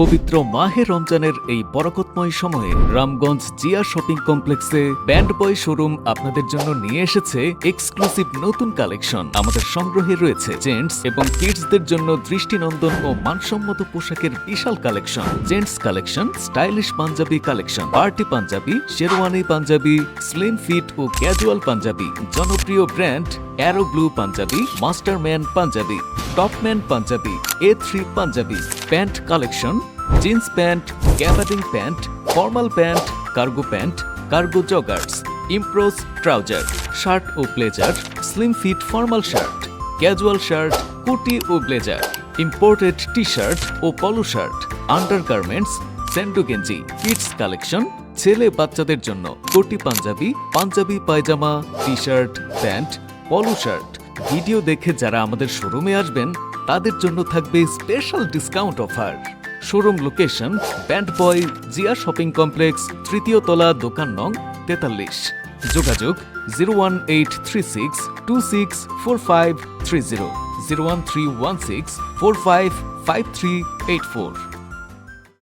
পবিত্র মাহে রমজানের এই বরকতময় সময়ে রামগঞ্জ জিয়া শপিং কমপ্লেক্সে ব্যান্ড বয় শোরুম আপনাদের জন্য নিয়ে এসেছে এক্সক্লুসিভ নতুন কালেকশন। আমাদের সংগ্রহে রয়েছে জেন্টস এবং কিডসদের জন্য দৃষ্টিনন্দন ও মানসম্মত পোশাকের বিশাল collection. Gents collection, stylish panjabi collection, party panjabi, sherwani panjabi, slim fit ও ক্যাজুয়াল পাঞ্জাবি, জনপ্রিয় brand arrow blue panjabi, masterman panjabi, topman panjabi, A3 panjabi, pant collection, jeans pant, gabardine pant, formal pant, cargo pant, cargo joggers, ইমপ্রোস ট্রাউজার, শার্ট ও blazer, slim fit formal shirt, casual shirt, কুটি ও blazer, imported T shirt ও polo shirt, undergarments, স্যান্ডো গেঞ্জি, kids collection, ছেলে বাচ্চাদের জন্য কোটি panjabi, panjabi pyjama, T shirt, pant, polo shirt. Video দেখে যারা আমাদের শোরুমে আসবেন তাদের জন্য থাকবে special discount offer. Showroom location ব্যান্ড বয় জিয়া শপিং কমপ্লেক্স, তৃতীয় তলা, দোকান নং 43। যোগাযোগ 01836264530, 01316455384।